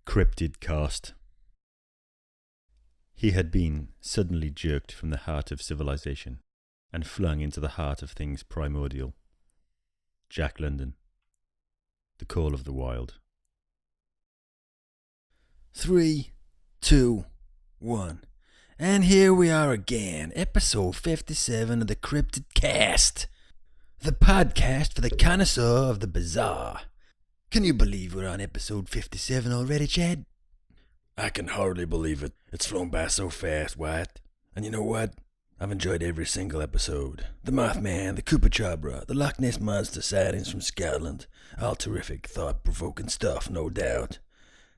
Cryptid Cast. He had been suddenly jerked from the heart of civilization and flung into the heart of things primordial. Jack London. The Call of the Wild. 3, 2, 1. And here we are again, episode 57 of the Cryptid Cast. The podcast for the connoisseur of the bizarre. Can you believe we're on episode 57 already, Chad? I can hardly believe it. It's flown by so fast, Wyatt. And you know what? I've enjoyed every single episode. The Mothman, the Chupacabra, the Loch Ness Monster sightings from Scotland. All terrific, thought-provoking stuff, no doubt.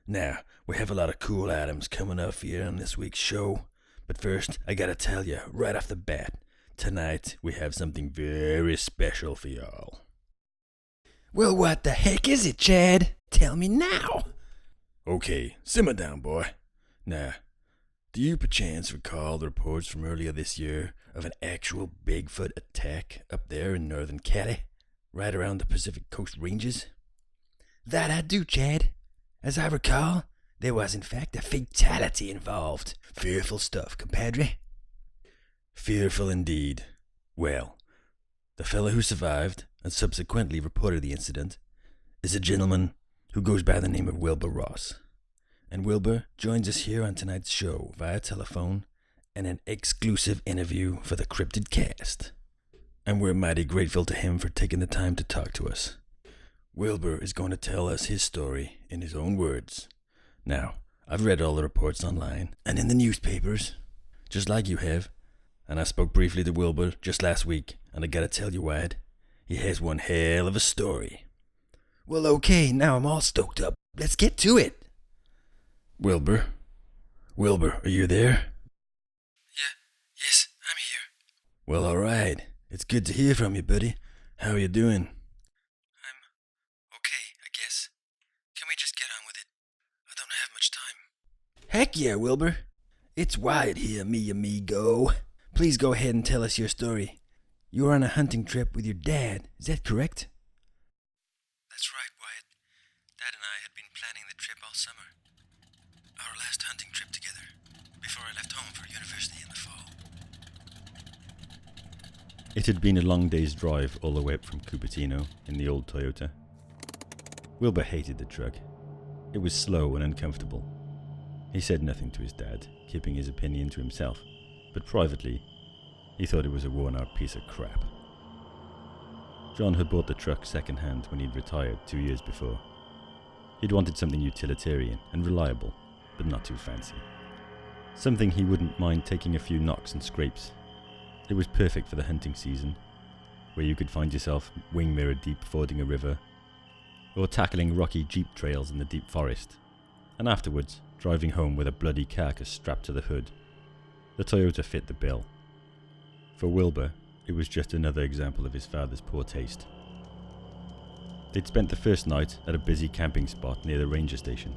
Now, we have a lot of cool items coming up here on this week's show. But first, I gotta tell you, right off the bat, tonight we have something very special for y'all. Well, what the heck is it, Chad? Tell me now. Okay, simmer down, boy. Now, do you perchance recall the reports from earlier this year of an actual Bigfoot attack up there in northern Cali, right around the Pacific Coast Ranges? That I do, Chad. As I recall, there was in fact a fatality involved. Fearful stuff, compadre. Fearful indeed. Well, the fellow who survived and subsequently reported the incident is a gentleman who goes by the name of Wilbur Ross. And Wilbur joins us here on tonight's show via telephone and an exclusive interview for the Cryptid Cast. And we're mighty grateful to him for taking the time to talk to us. Wilbur is going to tell us his story in his own words. Now, I've read all the reports online and in the newspapers, just like you have, and I spoke briefly to Wilbur just last week, and I gotta tell you, Wyatt, he has one hell of a story. Well, okay, now I'm all stoked up. Let's get to it. Wilbur, are you there? Yes, I'm here. Well, alright. It's good to hear from you, buddy. How are you doing? I'm okay, I guess. Can we just get on with it? I don't have much time. Heck yeah, Wilbur. It's Wyatt here, mi amigo. Please go ahead and tell us your story. You were on a hunting trip with your dad, is that correct? That's right, Wyatt. Dad and I had been planning the trip all summer. Our last hunting trip together, before I left home for university in the fall. It had been a long day's drive all the way up from Cupertino in the old Toyota. Wilbur hated the truck. It was slow and uncomfortable. He said nothing to his dad, keeping his opinion to himself, but privately, he thought it was a worn-out piece of crap. John had bought the truck second-hand when he'd retired 2 years before. He'd wanted something utilitarian and reliable, but not too fancy. Something he wouldn't mind taking a few knocks and scrapes. It was perfect for the hunting season, where you could find yourself wing-mirror deep fording a river, or tackling rocky jeep trails in the deep forest, and afterwards driving home with a bloody carcass strapped to the hood. The Toyota fit the bill. For Wilbur, it was just another example of his father's poor taste. They'd spent the first night at a busy camping spot near the ranger station,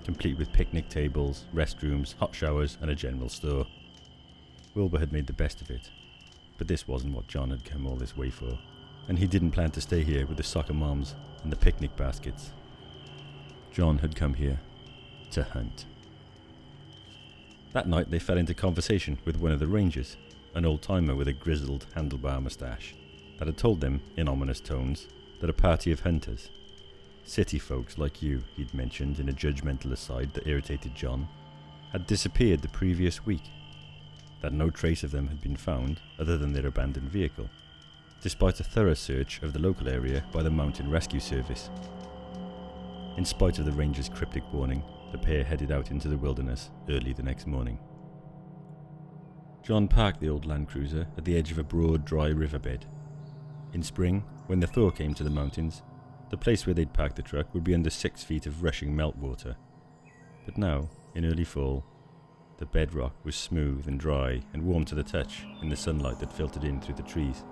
complete with picnic tables, restrooms, hot showers, and a general store. Wilbur had made the best of it, but this wasn't what John had come all this way for, and he didn't plan to stay here with the soccer moms and the picnic baskets. John had come here to hunt. That night they fell into conversation with one of the rangers, an old-timer with a grizzled handlebar moustache, that had told them, in ominous tones, that a party of hunters, city folks like you, he'd mentioned in a judgmental aside that irritated John, had disappeared the previous week, that no trace of them had been found other than their abandoned vehicle, despite a thorough search of the local area by the Mountain Rescue Service. In spite of the ranger's cryptic warning, the pair headed out into the wilderness early the next morning. John parked the old Land Cruiser at the edge of a broad, dry riverbed. In spring, when the thaw came to the mountains, the place where they'd parked the truck would be under 6 feet of rushing meltwater. But now, in early fall, the bedrock was smooth and dry and warm to the touch in the sunlight that filtered in through the trees.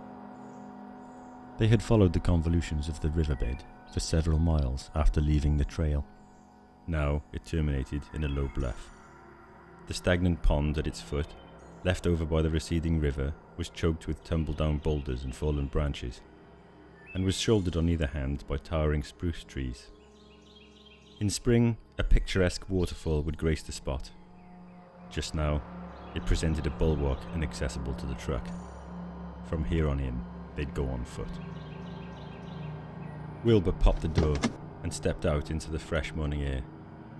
They had followed the convolutions of the riverbed for several miles after leaving the trail. Now it terminated in a low bluff. The stagnant pond at its foot, left over by the receding river, was choked with tumble-down boulders and fallen branches, and was shouldered on either hand by towering spruce trees. In spring, a picturesque waterfall would grace the spot. Just now, it presented a bulwark inaccessible to the truck. From here on in, they'd go on foot. Wilbur popped the door and stepped out into the fresh morning air,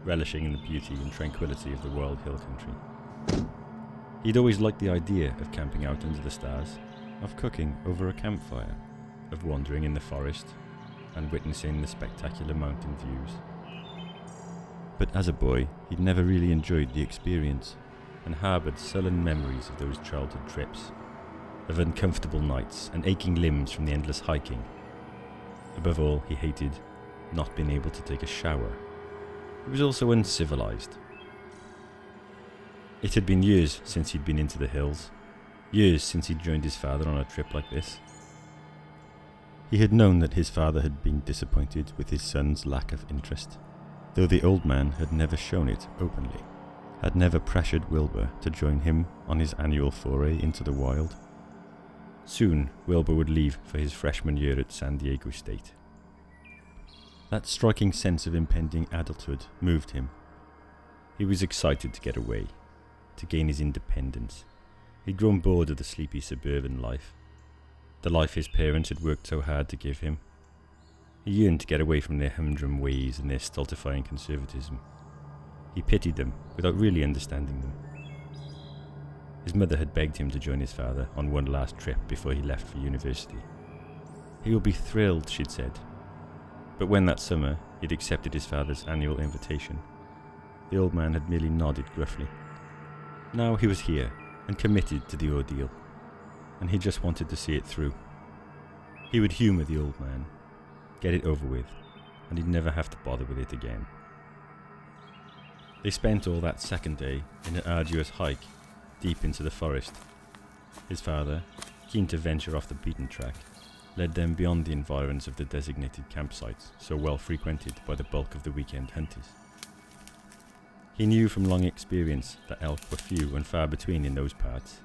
relishing in the beauty and tranquility of the wild hill country. He'd always liked the idea of camping out under the stars, of cooking over a campfire, of wandering in the forest and witnessing the spectacular mountain views. But as a boy, he'd never really enjoyed the experience and harboured sullen memories of those childhood trips, of uncomfortable nights and aching limbs from the endless hiking. Above all, he hated not being able to take a shower. It was also uncivilized. It had been years since he'd been into the hills, years since he'd joined his father on a trip like this. He had known that his father had been disappointed with his son's lack of interest, though the old man had never shown it openly, had never pressured Wilbur to join him on his annual foray into the wild. Soon, Wilbur would leave for his freshman year at San Diego State. That striking sense of impending adulthood moved him. He was excited to get away, to gain his independence. He'd grown bored of the sleepy suburban life, the life his parents had worked so hard to give him. He yearned to get away from their humdrum ways and their stultifying conservatism. He pitied them without really understanding them. His mother had begged him to join his father on one last trip before he left for university. He would be thrilled, she'd said. But when that summer he'd accepted his father's annual invitation, the old man had merely nodded gruffly. Now he was here and committed to the ordeal, and he just wanted to see it through. He would humour the old man, get it over with, and he'd never have to bother with it again. They spent all that second day in an arduous hike deep into the forest. His father, keen to venture off the beaten track, led them beyond the environs of the designated campsites so well frequented by the bulk of the weekend hunters. He knew from long experience that elk were few and far between in those parts,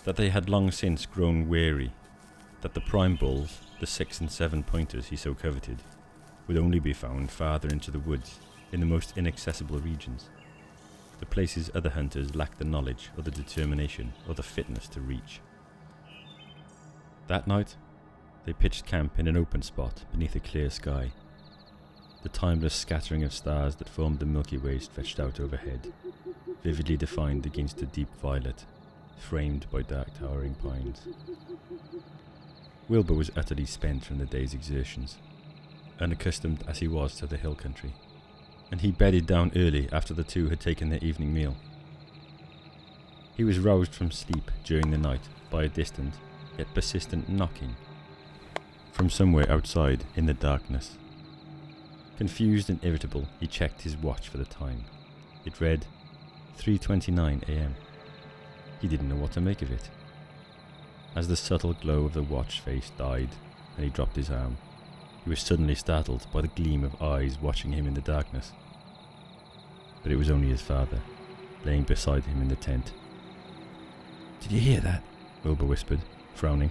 that they had long since grown wary, that the prime bulls, the 6 and 7 pointers he so coveted, would only be found farther into the woods, in the most inaccessible regions, the places other hunters lacked the knowledge or the determination or the fitness to reach. That night, they pitched camp in an open spot beneath a clear sky. The timeless scattering of stars that formed the Milky Way stretched out overhead, vividly defined against a deep violet, framed by dark towering pines. Wilbur was utterly spent from the day's exertions, unaccustomed as he was to the hill country, and he bedded down early after the two had taken their evening meal. He was roused from sleep during the night by a distant, yet persistent knocking from somewhere outside in the darkness. Confused and irritable, he checked his watch for the time. It read 3:29 a.m. He didn't know what to make of it. As the subtle glow of the watch face died and he dropped his arm, he was suddenly startled by the gleam of eyes watching him in the darkness. But it was only his father, laying beside him in the tent. "Did you hear that?" Wilbur whispered, frowning.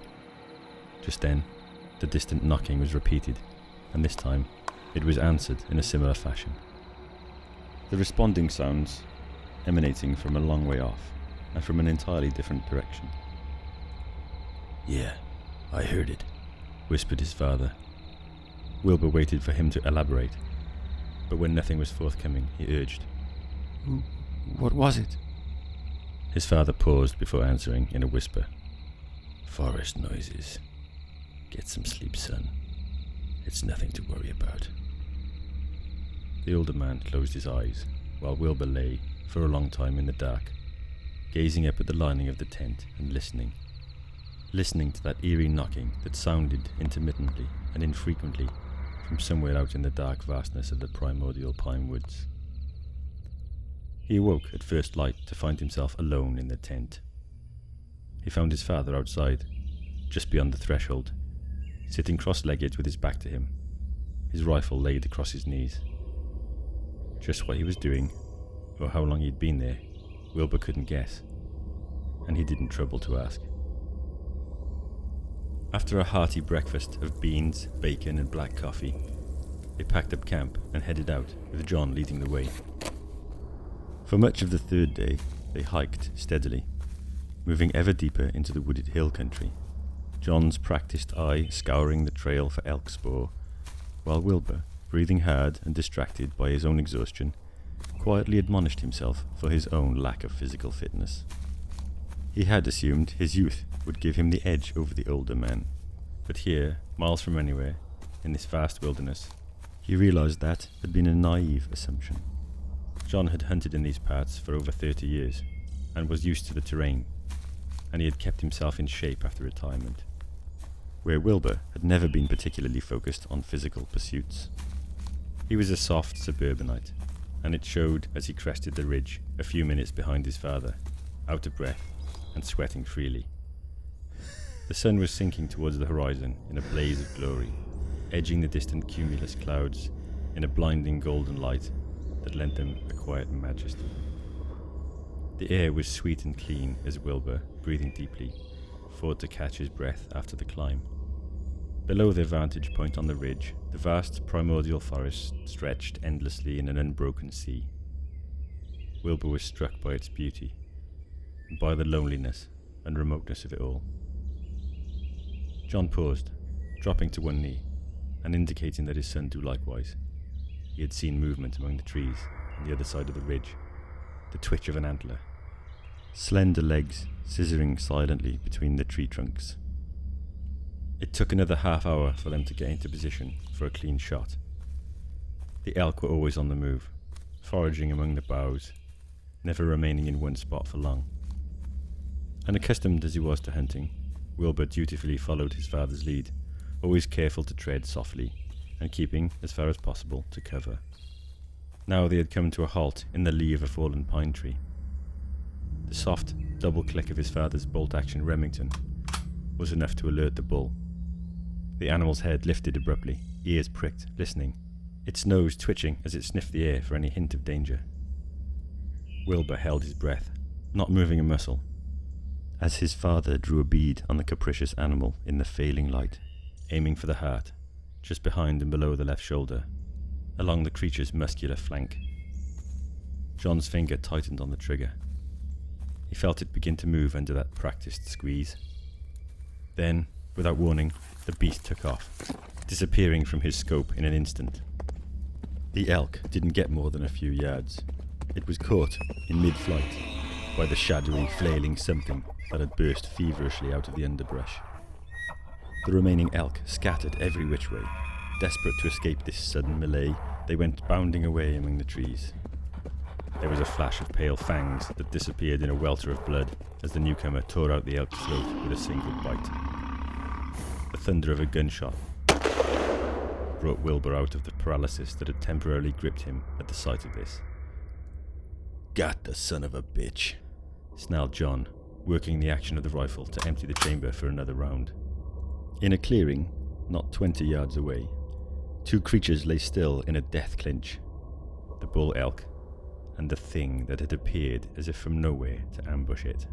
Just then, the distant knocking was repeated, and this time it was answered in a similar fashion. The responding sounds emanating from a long way off, and from an entirely different direction. "Yeah, I heard it," whispered his father. Wilbur waited for him to elaborate, but when nothing was forthcoming, he urged, "What was it?" His father paused before answering in a whisper. "Forest noises. Get some sleep, son. It's nothing to worry about." The older man closed his eyes, while Wilbur lay for a long time in the dark, gazing up at the lining of the tent and listening to that eerie knocking that sounded intermittently and infrequently from somewhere out in the dark vastness of the primordial pine woods. He awoke at first light to find himself alone in the tent. He found his father outside, just beyond the threshold, sitting cross-legged with his back to him, his rifle laid across his knees. Just what he was doing, or how long he'd been there, Wilbur couldn't guess, and he didn't trouble to ask. After a hearty breakfast of beans, bacon and black coffee, They packed up camp and headed out, with John leading the way. For much of the third day, they hiked steadily, moving ever deeper into the wooded hill country, John's practiced eye scouring the trail for elk spoor, while Wilbur, breathing hard and distracted by his own exhaustion, quietly admonished himself for his own lack of physical fitness. He had assumed his youth would give him the edge over the older men, but here, miles from anywhere, in this vast wilderness, he realized that had been a naive assumption. John had hunted in these parts for over 30 years, and was used to the terrain, and he had kept himself in shape after retirement, where Wilbur had never been particularly focused on physical pursuits. He was a soft suburbanite, and it showed as he crested the ridge a few minutes behind his father, out of breath and sweating freely. The sun was sinking towards the horizon in a blaze of glory, edging the distant cumulus clouds in a blinding golden light that lent them a quiet majesty. The air was sweet and clean as Wilbur, breathing deeply, fought to catch his breath after the climb. Below their vantage point on the ridge, the vast primordial forest stretched endlessly in an unbroken sea. Wilbur was struck by its beauty, and by the loneliness and remoteness of it all. John paused, dropping to one knee, and indicating that his son do likewise. He had seen movement among the trees on the other side of the ridge, the twitch of an antler, slender legs scissoring silently between the tree trunks. It took another half hour for them to get into position for a clean shot. The elk were always on the move, foraging among the boughs, never remaining in one spot for long. Unaccustomed as he was to hunting, Wilbur dutifully followed his father's lead, always careful to tread softly, and keeping, as far as possible, to cover. Now they had come to a halt in the lee of a fallen pine tree. The soft, double click of his father's bolt-action Remington was enough to alert the bull. The animal's head lifted abruptly, ears pricked, listening, its nose twitching as it sniffed the air for any hint of danger. Wilbur held his breath, not moving a muscle, as his father drew a bead on the capricious animal in the failing light, aiming for the heart, just behind and below the left shoulder, along the creature's muscular flank. John's finger tightened on the trigger. He felt it begin to move under that practiced squeeze. Then, without warning, the beast took off, disappearing from his scope in an instant. The elk didn't get more than a few yards. It was caught in mid-flight by the shadowy, flailing something that had burst feverishly out of the underbrush. The remaining elk scattered every which way. Desperate to escape this sudden melee, they went bounding away among the trees. There was a flash of pale fangs that disappeared in a welter of blood as the newcomer tore out the elk's throat with a single bite. The thunder of a gunshot brought Wilbur out of the paralysis that had temporarily gripped him at the sight of this. "Got the son of a bitch," snarled John, working the action of the rifle to empty the chamber for another round. In a clearing, not 20 yards away, two creatures lay still in a death clinch. The bull elk, and the thing that had appeared as if from nowhere to ambush it.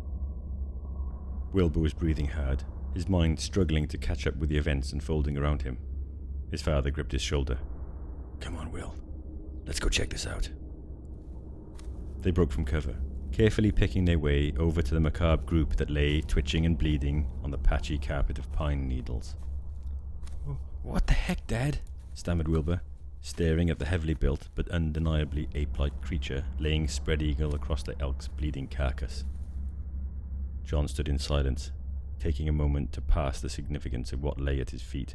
Wilbur was breathing hard, his mind struggling to catch up with the events unfolding around him. His father gripped his shoulder. "Come on, Will. Let's go check this out." They broke from cover, carefully picking their way over to the macabre group that lay twitching and bleeding on the patchy carpet of pine needles. What the heck, Dad? Stammered Wilbur, staring at the heavily built but undeniably ape-like creature laying spread eagle across the elk's bleeding carcass. John stood in silence, taking a moment to pass the significance of what lay at his feet.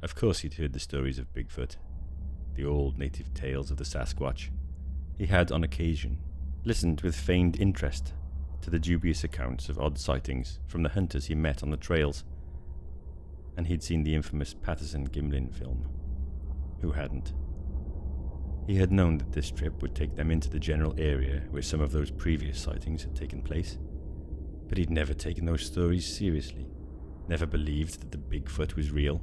Of course he'd heard the stories of Bigfoot, the old native tales of the Sasquatch. He had, on occasion, listened with feigned interest to the dubious accounts of odd sightings from the hunters he met on the trails, and he'd seen the infamous Patterson-Gimlin film. Who hadn't? He had known that this trip would take them into the general area where some of those previous sightings had taken place, but he'd never taken those stories seriously, never believed that the Bigfoot was real.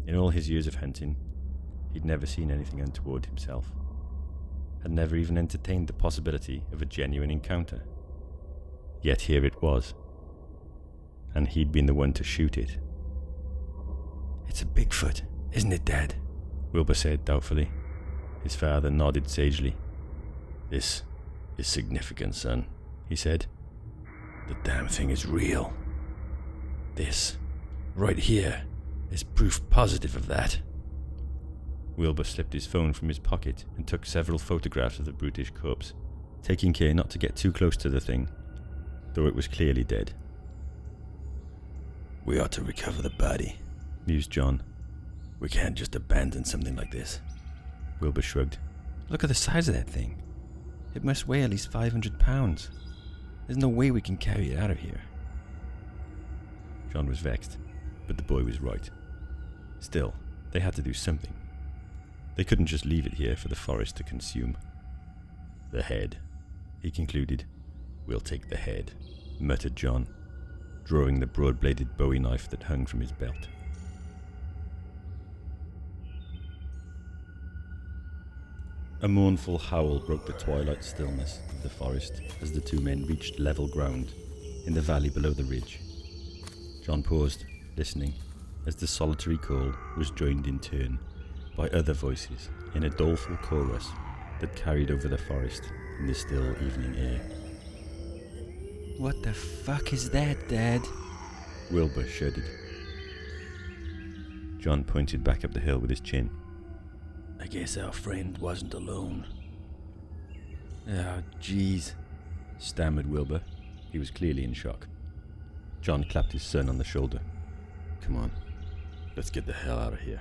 In all his years of hunting, he'd never seen anything untoward himself, had never even entertained the possibility of a genuine encounter. Yet here it was, and he'd been the one to shoot it. "It's a Bigfoot, isn't it, Dad?" Wilbur said doubtfully. His father nodded sagely. This is significant, son, he said. The damn thing is real. This, right here, is proof positive of that. Wilbur slipped his phone from his pocket and took several photographs of the brutish corpse, taking care not to get too close to the thing, though it was clearly dead. We ought to recover the body, mused John. We can't just abandon something like this. Wilbur shrugged. Look at the size of that thing. It must weigh at least 500 pounds. There's no way we can carry it out of here. John was vexed, but the boy was right. Still, they had to do something. They couldn't just leave it here for the forest to consume. The head, he concluded. We'll take the head, muttered John, drawing the broad-bladed bowie knife that hung from his belt. A mournful howl broke the twilight stillness of the forest as the two men reached level ground in the valley below the ridge. John paused, listening, as the solitary call was joined in turn by other voices in a doleful chorus that carried over the forest in the still evening air. What the fuck is that, Dad? Wilbur shuddered. John pointed back up the hill with his chin. I guess our friend wasn't alone. Oh, jeez, stammered Wilbur. He was clearly in shock. John clapped his son on the shoulder. Come on, let's get the hell out of here.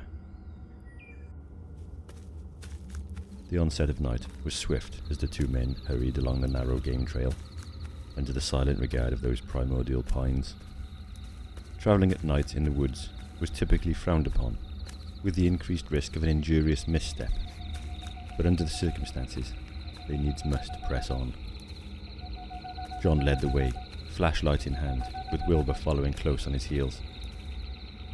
The onset of night was swift as the two men hurried along the narrow game trail, under the silent regard of those primordial pines. Travelling at night in the woods was typically frowned upon, with the increased risk of an injurious misstep, but under the circumstances, they needs must press on. John led the way, flashlight in hand, with Wilbur following close on his heels.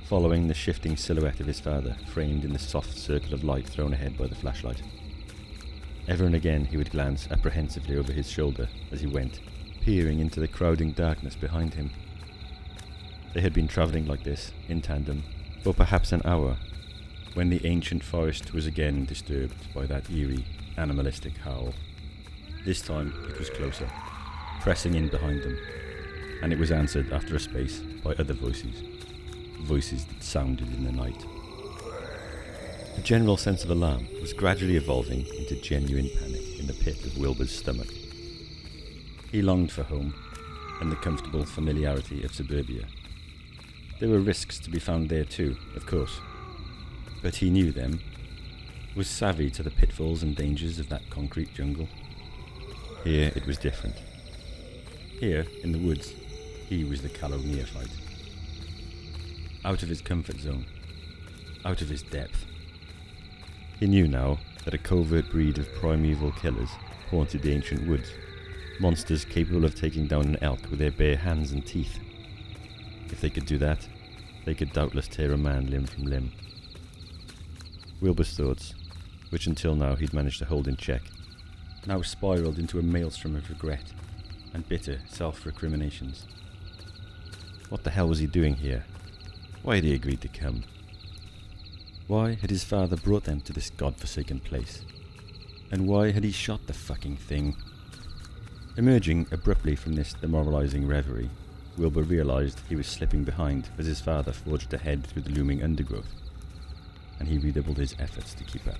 Following the shifting silhouette of his father, framed in the soft circle of light thrown ahead by the flashlight. Ever and again he would glance apprehensively over his shoulder as he went, peering into the crowding darkness behind him. They had been travelling like this, in tandem, for perhaps an hour, when the ancient forest was again disturbed by that eerie, animalistic howl. This time it was closer, pressing in behind them, and it was answered after a space by other voices, voices that sounded in the night. A general sense of alarm was gradually evolving into genuine panic in the pit of Wilbur's stomach. He longed for home and the comfortable familiarity of suburbia. There were risks to be found there too, of course, but he knew them, was savvy to the pitfalls and dangers of that concrete jungle. Here it was different. Here, in the woods, he was the callow neophyte. Out of his comfort zone, out of his depth. He knew now that a covert breed of primeval killers haunted the ancient woods, monsters capable of taking down an elk with their bare hands and teeth. If they could do that, they could doubtless tear a man limb from limb. Wilbur's thoughts, which until now he'd managed to hold in check, now spiraled into a maelstrom of regret and bitter self-recriminations. What the hell was he doing here? Why had he agreed to come? Why had his father brought them to this godforsaken place? And why had he shot the fucking thing? Emerging abruptly from this demoralizing reverie, Wilbur realized he was slipping behind as his father forged ahead through the looming undergrowth, and he redoubled his efforts to keep up.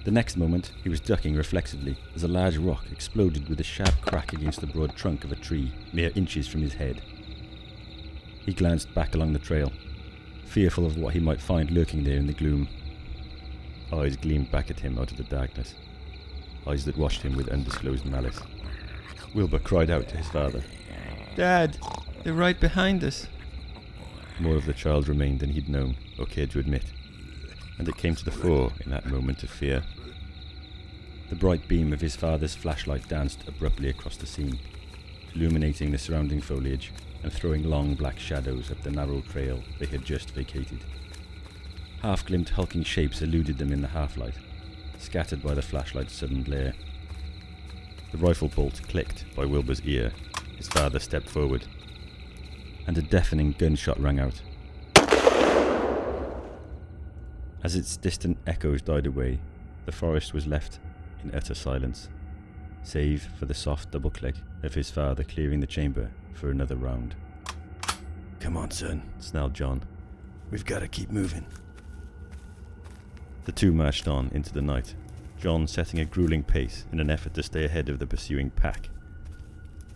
The next moment, he was ducking reflexively as a large rock exploded with a sharp crack against the broad trunk of a tree, mere inches from his head. He glanced back along the trail, fearful of what he might find lurking there in the gloom. Eyes gleamed back at him out of the darkness, eyes that watched him with undisclosed malice. Wilbur cried out to his father. Dad, they're right behind us. More of the child remained than he'd known or cared to admit, and it came to the fore in that moment of fear. The bright beam of his father's flashlight danced abruptly across the scene, illuminating the surrounding foliage and throwing long black shadows up the narrow trail they had just vacated. Half-glimpsed hulking shapes eluded them in the half-light, scattered by the flashlight's sudden glare. The rifle bolt clicked by Wilbur's ear. His father stepped forward, and a deafening gunshot rang out. As its distant echoes died away, the forest was left in utter silence, save for the soft double click of his father clearing the chamber for another round. Come on, son, snarled John. We've got to keep moving. The two marched on into the night, John setting a grueling pace in an effort to stay ahead of the pursuing pack.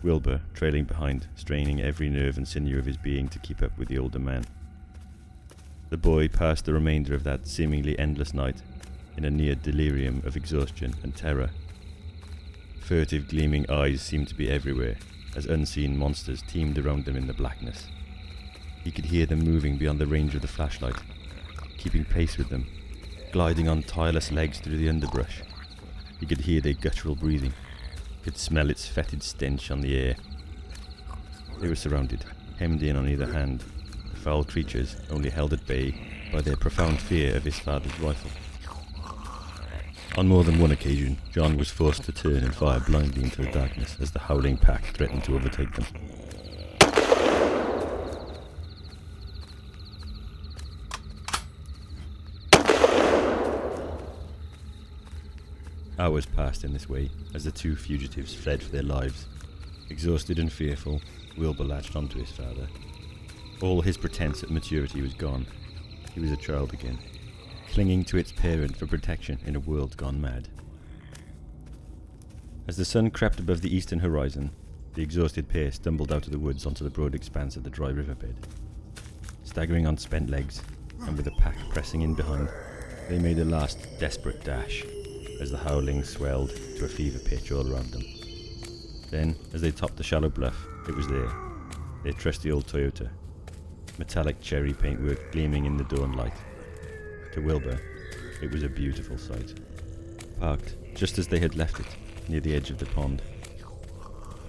Wilbur trailing behind, straining every nerve and sinew of his being to keep up with the older man. The boy passed the remainder of that seemingly endless night in a near delirium of exhaustion and terror. Furtive gleaming eyes seemed to be everywhere, as unseen monsters teemed around them in the blackness. He could hear them moving beyond the range of the flashlight, keeping pace with them, gliding on tireless legs through the underbrush. He could hear their guttural breathing, could smell its fetid stench on the air. They were surrounded, hemmed in on either hand, the foul creatures only held at bay by their profound fear of his father's rifle. On more than one occasion, John was forced to turn and fire blindly into the darkness as the howling pack threatened to overtake them. Hours passed in this way as the two fugitives fled for their lives. Exhausted and fearful, Wilbur latched onto his father. All his pretense at maturity was gone. He was a child again, clinging to its parent for protection in a world gone mad. As the sun crept above the eastern horizon, the exhausted pair stumbled out of the woods onto the broad expanse of the dry riverbed. Staggering on spent legs, and with the pack pressing in behind, they made a last desperate dash, as the howling swelled to a fever pitch all around them. Then, as they topped the shallow bluff, it was there, their trusty old Toyota, metallic cherry paintwork gleaming in the dawn light. To Wilbur, it was a beautiful sight. Parked just as they had left it, near the edge of the pond.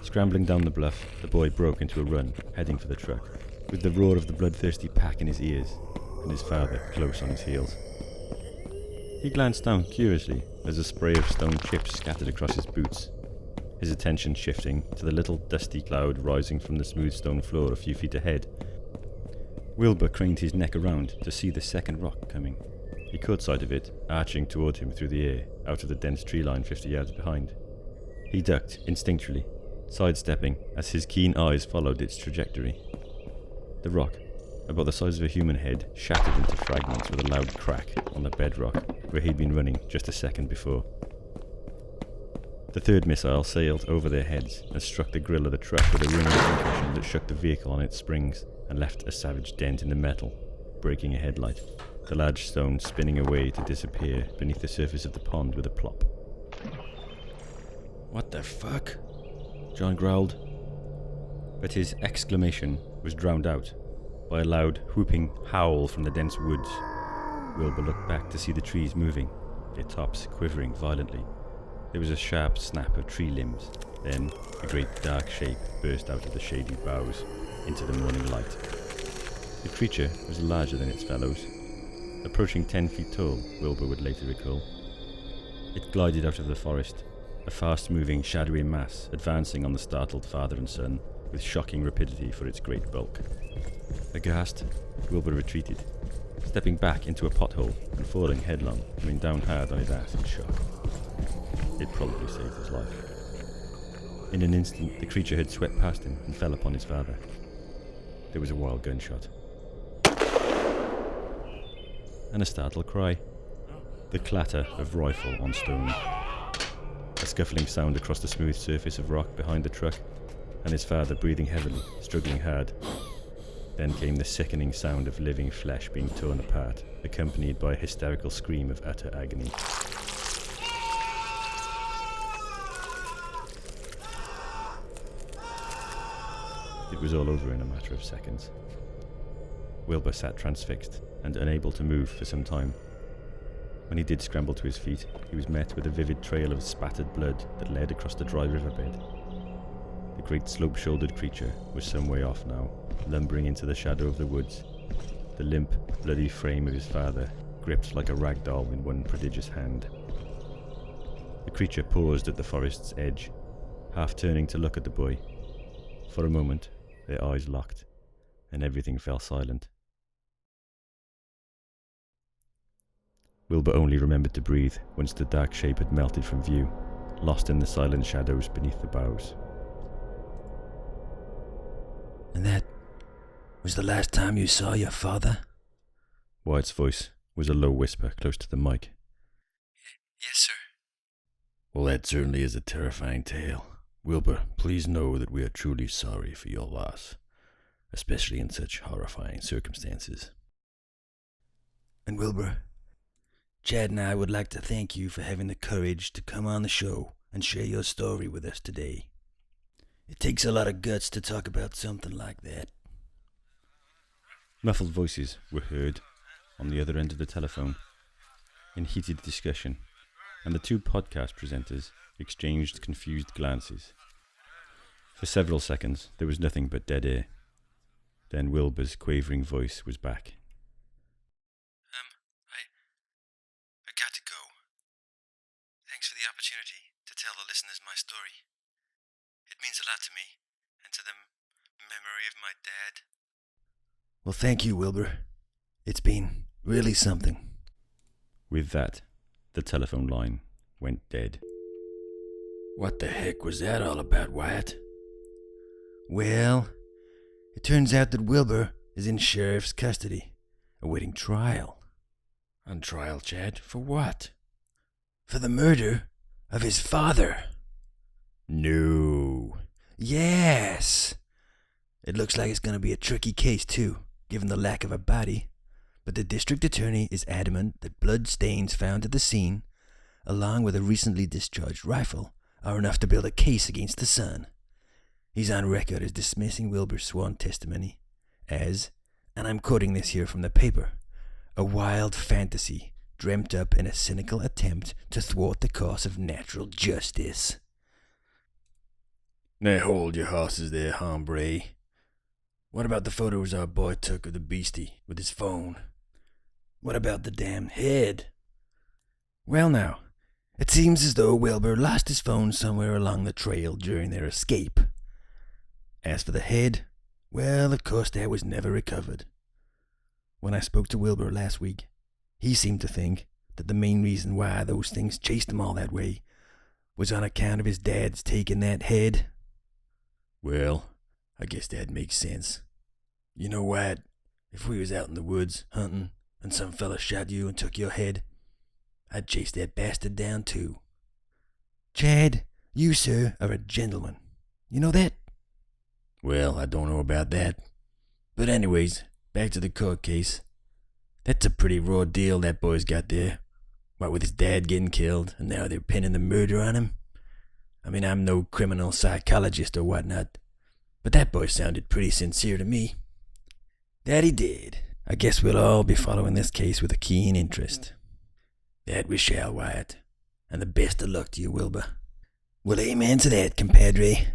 Scrambling down the bluff, the boy broke into a run, heading for the truck, with the roar of the bloodthirsty pack in his ears, and his father close on his heels. He glanced down curiously as a spray of stone chips scattered across his boots, his attention shifting to the little dusty cloud rising from the smooth stone floor a few feet ahead. Wilbur craned his neck around to see the second rock coming. He caught sight of it, arching toward him through the air, out of the dense tree line 50 yards behind. He ducked instinctually, sidestepping as his keen eyes followed its trajectory. The rock, about the size of a human head, shattered into fragments with a loud crack on the bedrock where he'd been running just a second before. The third missile sailed over their heads and struck the grill of the truck with a ringing concussion that shook the vehicle on its springs and left a savage dent in the metal, breaking a headlight, the large stone spinning away to disappear beneath the surface of the pond with a plop. "What the fuck?" John growled. But his exclamation was drowned out by a loud, whooping howl from the dense woods. Wilbur looked back to see the trees moving, their tops quivering violently. There was a sharp snap of tree limbs, then a great dark shape burst out of the shady boughs into the morning light. The creature was larger than its fellows, approaching 10 feet tall, Wilbur would later recall. It glided out of the forest, a fast-moving, shadowy mass advancing on the startled father and son with shocking rapidity for its great bulk. Aghast, Wilbur retreated, stepping back into a pothole and falling headlong, coming down hard on his ass in shock. It probably saved his life. In an instant, the creature had swept past him and fell upon his father. There was a wild gunshot. And a startled cry. The clatter of rifle on stone. A scuffling sound across the smooth surface of rock behind the truck, and his father breathing heavily, struggling hard. Then came the sickening sound of living flesh being torn apart, accompanied by a hysterical scream of utter agony. It was all over in a matter of seconds. Wilbur sat transfixed and unable to move for some time. When he did scramble to his feet, he was met with a vivid trail of spattered blood that led across the dry riverbed. The great slope-shouldered creature was some way off now, lumbering into the shadow of the woods, the limp, bloody frame of his father gripped like a rag doll in one prodigious hand. The creature paused at the forest's edge, half turning to look at the boy. For a moment, their eyes locked, and everything fell silent. Wilbur only remembered to breathe once the dark shape had melted from view, lost in the silent shadows beneath the boughs. And that was the last time you saw your father? Wyatt's voice was a low whisper close to the mic. Yes, sir. Well, that certainly is a terrifying tale. Wilbur, please know that we are truly sorry for your loss, especially in such horrifying circumstances. And Wilbur, Chad and I would like to thank you for having the courage to come on the show and share your story with us today. It takes a lot of guts to talk about something like that. Muffled voices were heard on the other end of the telephone in heated discussion, and the two podcast presenters exchanged confused glances. For several seconds, there was nothing but dead air. Then Wilbur's quavering voice was back. I got to go. Thanks for the opportunity to tell the listeners my story. It means a lot to me, and to the memory of my dad. Well, thank you, Wilbur. It's been really something. With that, the telephone line went dead. What the heck was that all about, Wyatt? Well, it turns out that Wilbur is in sheriff's custody, awaiting trial. On trial, Chad? For what? For the murder of his father. No. Yes. It looks like it's going to be a tricky case, too, given the lack of a body. But the district attorney is adamant that blood stains found at the scene, along with a recently discharged rifle, are enough to build a case against the son. He's on record as dismissing Wilbur's sworn testimony as, and I'm quoting this here from the paper, a wild fantasy dreamt up in a cynical attempt to thwart the course of natural justice. Now hold your horses there, hombre. What about the photos our boy took of the beastie with his phone? What about the damned head? Well now, it seems as though Wilbur lost his phone somewhere along the trail during their escape. As for the head, well, of course that was never recovered. When I spoke to Wilbur last week, he seemed to think that the main reason why those things chased him all that way was on account of his dad's taking that head. Well, I guess that makes sense. You know what? If we was out in the woods hunting and some fella shot you and took your head, I'd chase that bastard down too. Chad, you, sir, are a gentleman. You know that? Well, I don't know about that. But anyways, back to the court case. That's a pretty raw deal that boy's got there. What with his dad getting killed, and now they're pinning the murder on him. I mean, I'm no criminal psychologist or whatnot, but that boy sounded pretty sincere to me. That he did. I guess we'll all be following this case with a keen interest. That we shall, Wyatt. And the best of luck to you, Wilbur. Well, amen to that, compadre.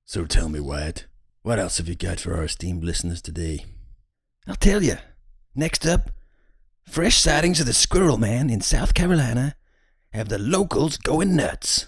So tell me, Wyatt, what else have you got for our esteemed listeners today? I'll tell you. Next up, fresh sightings of the Squirrel Man in South Carolina have the locals going nuts.